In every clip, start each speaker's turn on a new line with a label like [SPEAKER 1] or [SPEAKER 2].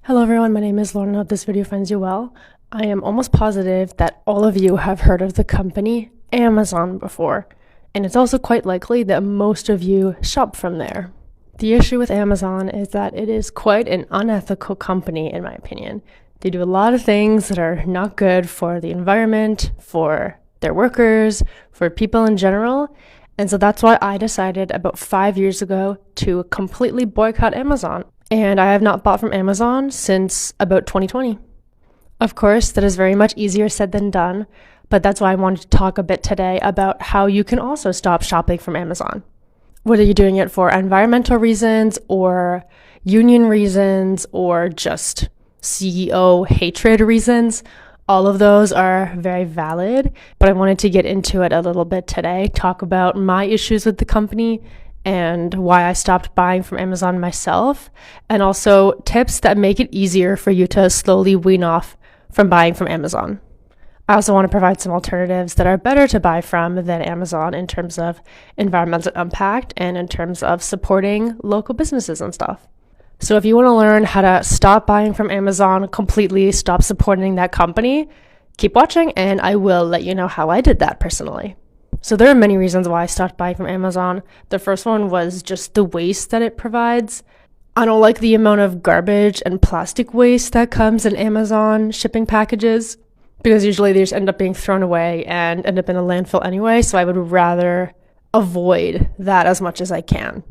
[SPEAKER 1] Hello everyone, my name is Lauren. I hope this video finds you well. I am almost positive that all of you have heard of the company Amazon before, and it's also quite likely that most of you shop from there. The issue with Amazon is that it is quite an unethical company, in my opinion. They do a lot of things that are not good for the environment, for their workers, for people in general, and so that's why I decided about 5 years ago to completely boycott Amazon. And I have not bought from Amazon since about 2020. Of course, that is very much easier said than done, but that's why I wanted to talk a bit today about how you can also stop shopping from Amazon. Whether you're doing it for environmental reasons or union reasons or just CEO hatred reasons, all of those are very valid, but I wanted to get into it a little bit today, talk about my issues with the company and why I stopped buying from Amazon myself, and also tips that make it easier for you to slowly wean off from buying from Amazon. I also want to provide some alternatives that are better to buy from than Amazon in terms of environmental impact and in terms of supporting local businesses and stuff. So if you want to learn how to stop buying from Amazon, completely stop supporting that company, keep watching and I will let you know how I did that personally. So there are many reasons why I stopped buying from Amazon. The first one was just the waste that it provides. I don't like the amount of garbage and plastic waste that comes in Amazon shipping packages because usually they just end up being thrown away and end up in a landfill anyway. So I would rather avoid that as much as I can.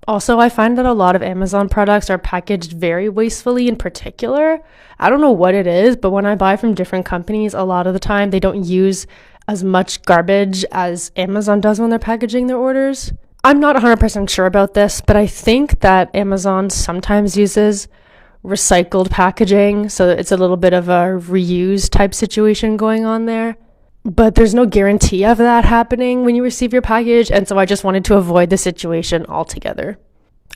[SPEAKER 1] Also, I find that a lot of Amazon products are packaged very wastefully in particular. I don't know what it is, but when I buy from different companies, a lot of the time they don't use as much garbage as Amazon does when they're packaging their orders. I'm not 100% sure about this, but I think that Amazon sometimes uses recycled packaging, so it's a little bit of a reuse type situation going on there. But there's no guarantee of that happening when you receive your package, and so I just wanted to avoid the situation altogether.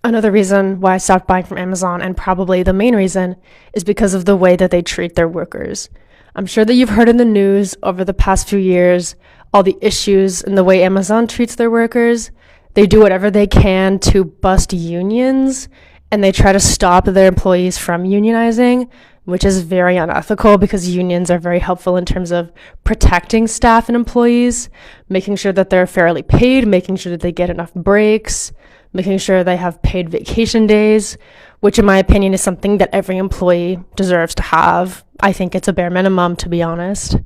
[SPEAKER 1] Another reason why I stopped buying from Amazon, and probably the main reason, is because of the way that they treat their workers. I'm sure that you've heard in the news over the past few years all the issues in the way Amazon treats their workers. They do whatever they can to bust unions, and they try to stop their employees from unionizing, which is very unethical because unions are very helpful in terms of protecting staff and employees, making sure that they're fairly paid, making sure that they get enough breaks, making sure they have paid vacation days, which in my opinion is something that every employee deserves to have. I think it's a bare minimum, to be honest.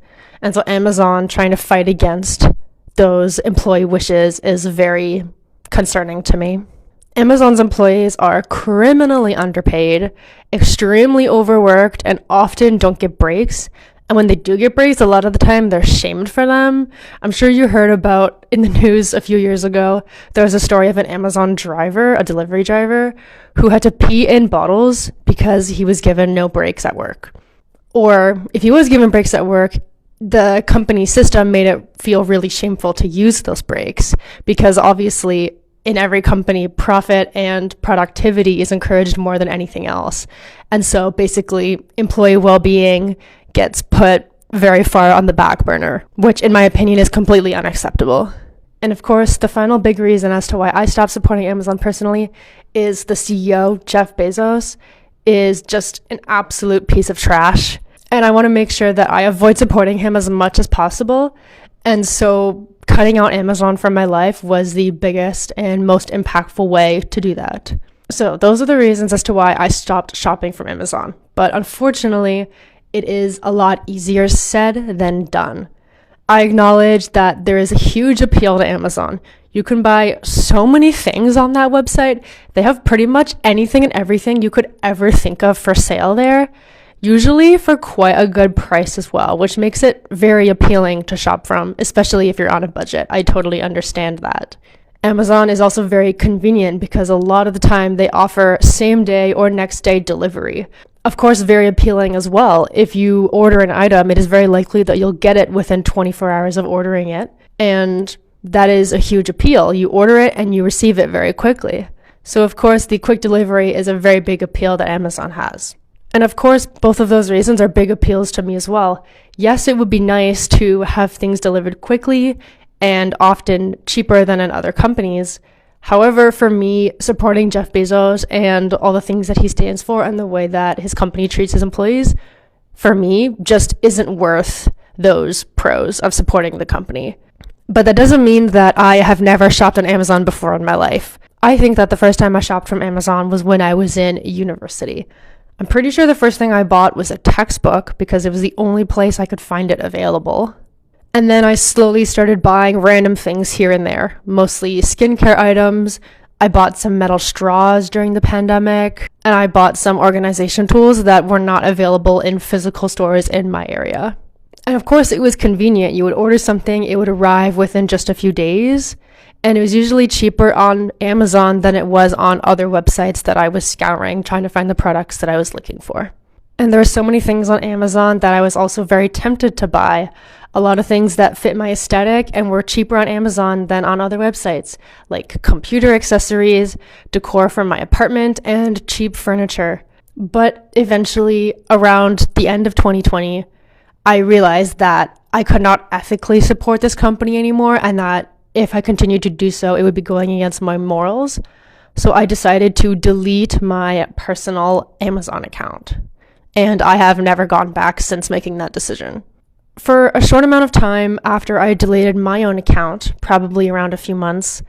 [SPEAKER 1] And so Amazon trying to fight against those employee wishes is very concerning to me. Amazon's employees are criminally underpaid, extremely overworked, and often don't get breaks. And when they do get breaks, a lot of the time they're shamed for them. I'm sure you heard about in the news a few years ago, there was a story of an Amazon driver, a delivery driver, who had to pee in bottles because he was given no breaks at work. Or if he was given breaks at work, the company system made it feel really shameful to use those breaks because obviously in every company, profit and productivity is encouraged more than anything else. And so basically employee well-being gets put very far on the back burner, which in my opinion is completely unacceptable. And of course, the final big reason as to why I stopped supporting Amazon personally is the CEO, Jeff Bezos, is just an absolute piece of trash. And I want to make sure that I avoid supporting him as much as possible. And so cutting out Amazon from my life was the biggest and most impactful way to do that. So those are the reasons as to why I stopped shopping from Amazon. But unfortunately, it is a lot easier said than done. I acknowledge that there is a huge appeal to Amazon. You can buy so many things on that website. They have pretty much anything and everything you could ever think of for sale there, usually for quite a good price as well, which makes it very appealing to shop from, especially if you're on a budget. I totally understand that. Amazon is also very convenient because a lot of the time they offer same day or next day delivery. Of course, very appealing as well. If you order an item, it is very likely that you'll get it within 24 hours of ordering it. And that is a huge appeal. You order it and you receive it very quickly. So of course, the quick delivery is a very big appeal that Amazon has. And of course, both of those reasons are big appeals to me as well. Yes, it would be nice to have things delivered quickly and often cheaper than in other companies, However, for me, supporting Jeff Bezos and all the things that he stands for and the way that his company treats his employees, for me, just isn't worth those pros of supporting the company. But that doesn't mean that I have never shopped on Amazon before in my life. I think that the first time I shopped from Amazon was when I was in university. I'm pretty sure the first thing I bought was a textbook because it was the only place I could find it available. And then I slowly started buying random things here and there, mostly skincare items. I bought some metal straws during the pandemic, and I bought some organization tools that were not available in physical stores in my area. And of course, it was convenient. You would order something, it would arrive within just a few days, and it was usually cheaper on Amazon than it was on other websites that I was scouring, trying to find the products that I was looking for. And there were so many things on Amazon that I was also very tempted to buy. A lot of things that fit my aesthetic and were cheaper on Amazon than on other websites, like computer accessories, decor for my apartment, and cheap furniture. But eventually, around the end of 2020, I realized that I could not ethically support this company anymore, and that if I continued to do so, it would be going against my morals. So I decided to delete my personal Amazon account. And I have never gone back since making that decision. For a short amount of time after I deleted my own account, probably around a few months,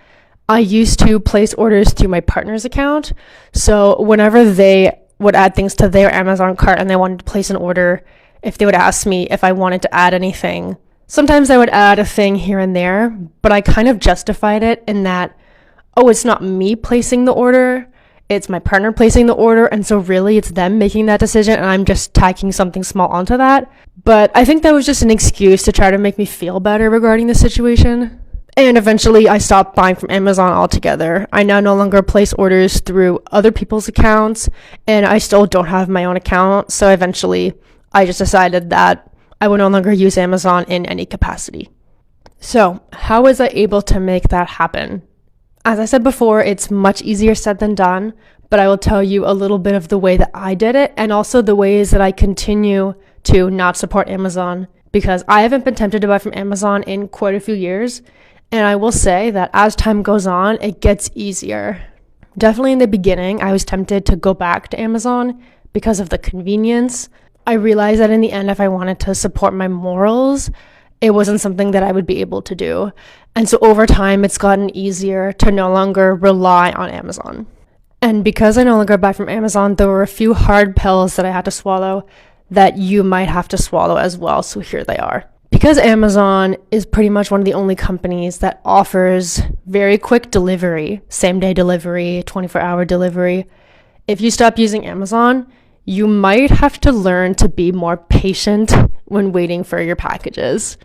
[SPEAKER 1] I used to place orders through my partner's account. So whenever they would add things to their Amazon cart and they wanted to place an order, if they would ask me if I wanted to add anything, sometimes I would add a thing here and there, but I kind of justified it in that, oh, it's not me placing the order, it's my partner placing the order, and so really it's them making that decision and I'm just tacking something small onto that. But I think that was just an excuse to try to make me feel better regarding the situation. And eventually I stopped buying from Amazon altogether. I now no longer place orders through other people's accounts, and I still don't have my own account, so eventually I just decided that I would no longer use Amazon in any capacity. So, how was I able to make that happen? As I said before, it's much easier said than done, but I will tell you a little bit of the way that I did it and also the ways that I continue to not support Amazon, because I haven't been tempted to buy from Amazon in quite a few years, and I will say that as time goes on, it gets easier. Definitely in the beginning, I was tempted to go back to Amazon because of the convenience. I realized that in the end, if I wanted to support my morals, it wasn't something that I would be able to do. And so over time, it's gotten easier to no longer rely on Amazon. And because I no longer buy from Amazon, there were a few hard pills that I had to swallow that you might have to swallow as well. So here they are. Because Amazon is pretty much one of the only companies that offers very quick delivery, same-day delivery, 24-hour delivery, if you stop using Amazon, you might have to learn to be more patient when waiting for your packages.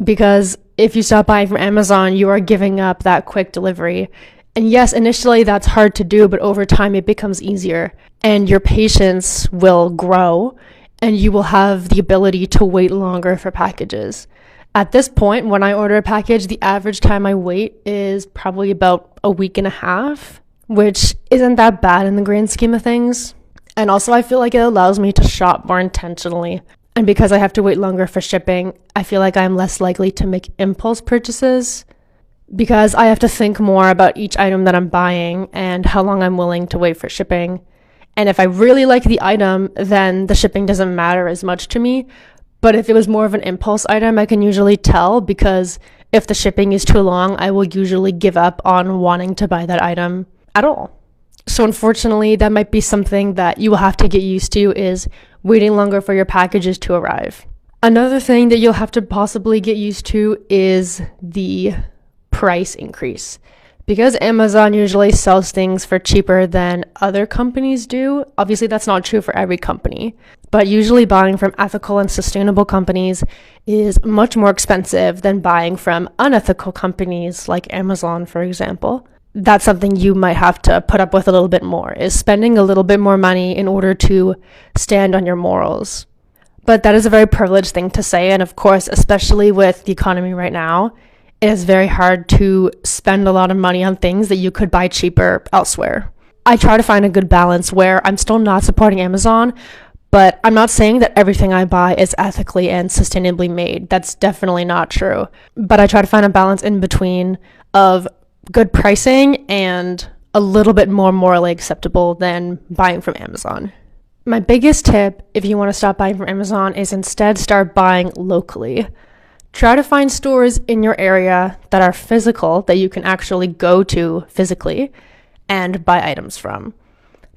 [SPEAKER 1] Because if you stop buying from Amazon, you are giving up that quick delivery. And yes, initially that's hard to do, but over time it becomes easier and your patience will grow and you will have the ability to wait longer for packages. At this point, when I order a package, the average time I wait is probably about a week and a half, which isn't that bad in the grand scheme of things. And also I feel like it allows me to shop more intentionally. And because I have to wait longer for shipping, I feel like I'm less likely to make impulse purchases because I have to think more about each item that I'm buying and how long I'm willing to wait for shipping. And if I really like the item, then the shipping doesn't matter as much to me. But if it was more of an impulse item, I can usually tell because if the shipping is too long, I will usually give up on wanting to buy that item at all. So unfortunately, that might be something that you will have to get used to is waiting longer for your packages to arrive. Another thing that you'll have to possibly get used to is the price increase. Because Amazon usually sells things for cheaper than other companies do, obviously that's not true for every company, but usually buying from ethical and sustainable companies is much more expensive than buying from unethical companies like Amazon, for example. That's something you might have to put up with a little bit more, is spending a little bit more money in order to stand on your morals. But that is a very privileged thing to say, and of course, especially with the economy right now, it is very hard to spend a lot of money on things that you could buy cheaper elsewhere. I try to find a good balance where I'm still not supporting Amazon, but I'm not saying that everything I buy is ethically and sustainably made. That's definitely not true. But I try to find a balance in between of good pricing and a little bit more morally acceptable than buying from Amazon. My biggest tip if you want to stop buying from Amazon is instead start buying locally. Try to find stores in your area that are physical, that you can actually go to physically and buy items from,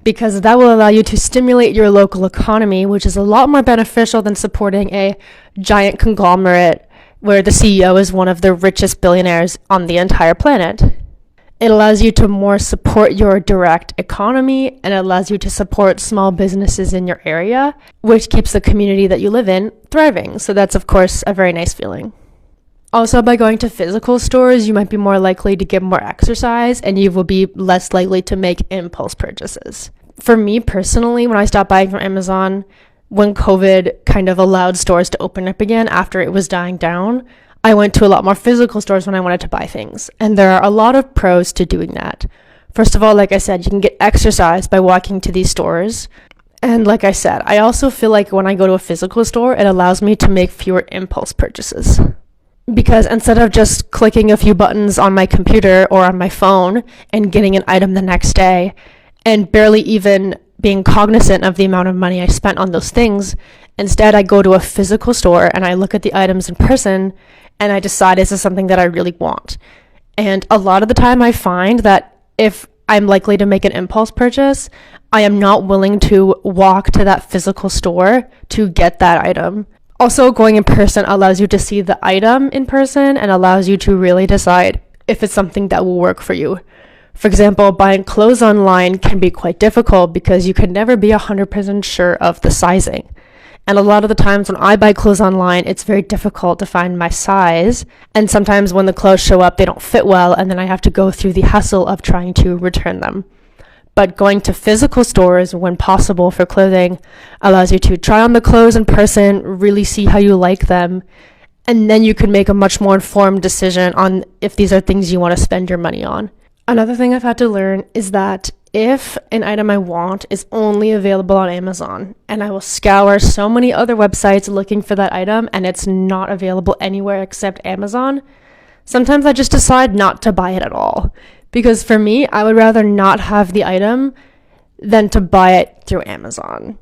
[SPEAKER 1] because that will allow you to stimulate your local economy, which is a lot more beneficial than supporting a giant conglomerate where the CEO is one of the richest billionaires on the entire planet. It allows you to more support your direct economy, and it allows you to support small businesses in your area, which keeps the community that you live in thriving. So that's, of course, a very nice feeling. Also, by going to physical stores, you might be more likely to get more exercise, and you will be less likely to make impulse purchases. For me personally, when I stopped buying from Amazon, when COVID kind of allowed stores to open up again after it was dying down, I went to a lot more physical stores when I wanted to buy things. And there are a lot of pros to doing that. First of all, like I said, you can get exercise by walking to these stores. And like I said, I also feel like when I go to a physical store, it allows me to make fewer impulse purchases. Because instead of just clicking a few buttons on my computer or on my phone and getting an item the next day, and barely even being cognizant of the amount of money I spent on those things, instead I go to a physical store and I look at the items in person and I decide is this something that I really want. And a lot of the time I find that if I'm likely to make an impulse purchase, I am not willing to walk to that physical store to get that item. Also, going in person allows you to see the item in person and allows you to really decide if it's something that will work for you. For example, buying clothes online can be quite difficult because you can never be 100% sure of the sizing. And a lot of the times when I buy clothes online, it's very difficult to find my size. And sometimes when the clothes show up, they don't fit well, and then I have to go through the hassle of trying to return them. But going to physical stores when possible for clothing allows you to try on the clothes in person, really see how you like them, and then you can make a much more informed decision on if these are things you want to spend your money on. Another thing I've had to learn is that if an item I want is only available on Amazon, and I will scour so many other websites looking for that item and it's not available anywhere except Amazon, sometimes I just decide not to buy it at all. Because for me, I would rather not have the item than to buy it through Amazon.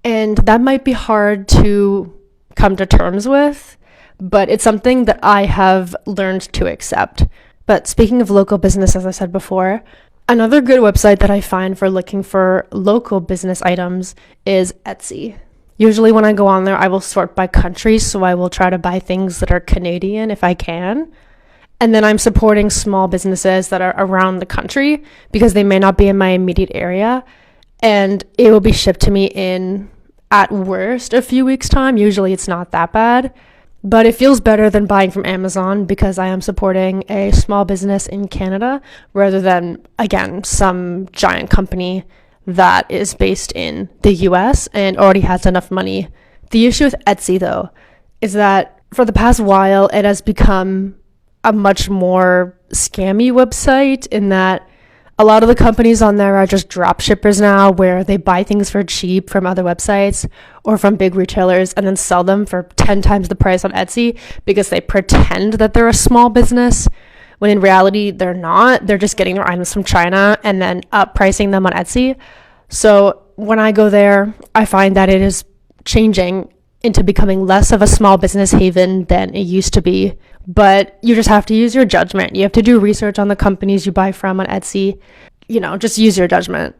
[SPEAKER 1] And that might be hard to come to terms with, but it's something that I have learned to accept. But speaking of local business, as I said before, another good website that I find for looking for local business items is Etsy. Usually when I go on there, I will sort by country, so I will try to buy things that are Canadian if I can. And then I'm supporting small businesses that are around the country because they may not be in my immediate area. And it will be shipped to me in, at worst, a few weeks' time. Usually it's not that bad. But it feels better than buying from Amazon because I am supporting a small business in Canada rather than, again, some giant company that is based in the US and already has enough money. The issue with Etsy, though, is that for the past while, it has become a much more scammy website in that a lot of the companies on there are just drop shippers now, where they buy things for cheap from other websites or from big retailers and then sell them for 10 times the price on Etsy because they pretend that they're a small business, when in reality they're not. They're just getting their items from China and then pricing them on Etsy. So when I go there, I find that it is changing into becoming less of a small business haven than it used to be. But you just have to use your judgment. You have to do research on the companies you buy from on Etsy. Just use your judgment.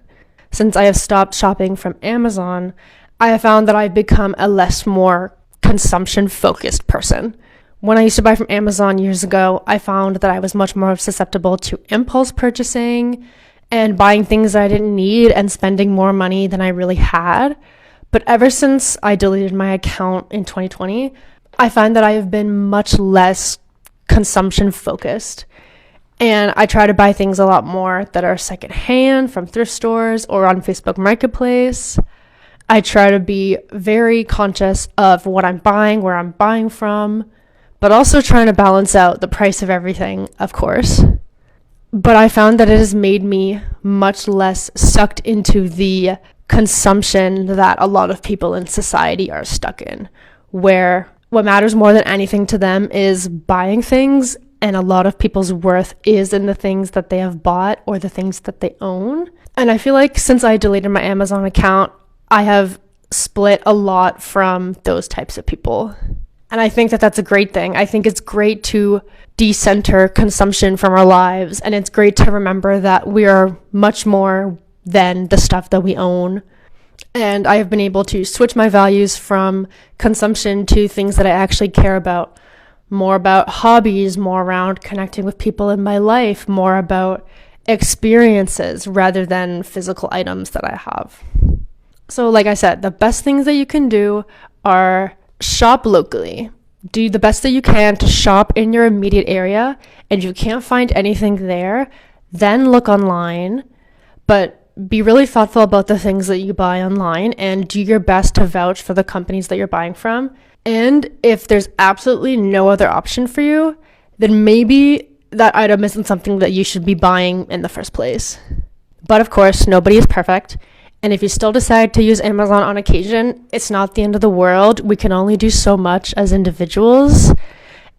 [SPEAKER 1] Since I have stopped shopping from Amazon, I have found that I've become a more consumption-focused person. When I used to buy from Amazon years ago, I found that I was much more susceptible to impulse purchasing and buying things that I didn't need and spending more money than I really had. But ever since I deleted my account in 2020, I find that I have been much less consumption focused. And I try to buy things a lot more that are secondhand from thrift stores or on Facebook Marketplace. I try to be very conscious of what I'm buying, where I'm buying from, but also trying to balance out the price of everything, of course. But I found that it has made me much less sucked into the consumption that a lot of people in society are stuck in, where what matters more than anything to them is buying things and a lot of people's worth is in the things that they have bought or the things that they own. And I feel like since I deleted my Amazon account, I have split a lot from those types of people. And I think that that's a great thing. I think it's great to decenter consumption from our lives, and it's great to remember that we are much more than the stuff that we own. And I have been able to switch my values from consumption to things that I actually care about. More about hobbies, more around connecting with people in my life, more about experiences rather than physical items that I have. So like I said, the best things that you can do are shop locally. Do the best that you can to shop in your immediate area, and if you can't find anything there, then look online. But be really thoughtful about the things that you buy online and do your best to vouch for the companies that you're buying from. And if there's absolutely no other option for you, then maybe that item isn't something that you should be buying in the first place. But of course, nobody is perfect. And if you still decide to use Amazon on occasion, it's not the end of the world. We can only do so much as individuals.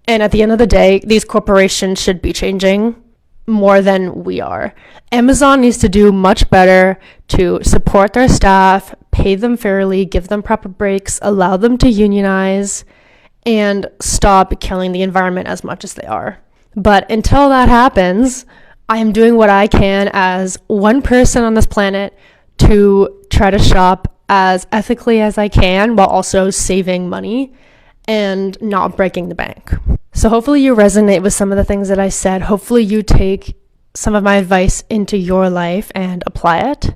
[SPEAKER 1] And at the end of the day, these corporations should be changing more than we are. Amazon needs to do much better to support their staff, pay them fairly, give them proper breaks, allow them to unionize, and stop killing the environment as much as they are. But until that happens, I am doing what I can as one person on this planet to try to shop as ethically as I can while also saving money and not breaking the bank. So hopefully you resonate with some of the things that I said. Hopefully you take some of my advice into your life and apply it.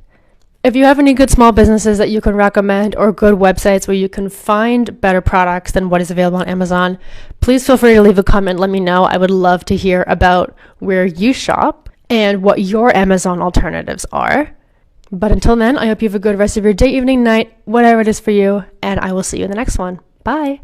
[SPEAKER 1] If you have any good small businesses that you can recommend or good websites where you can find better products than what is available on Amazon, please feel free to leave a comment. Let me know. I would love to hear about where you shop and what your Amazon alternatives are. But until then, I hope you have a good rest of your day, evening, night, whatever it is for you, and I will see you in the next one. Bye.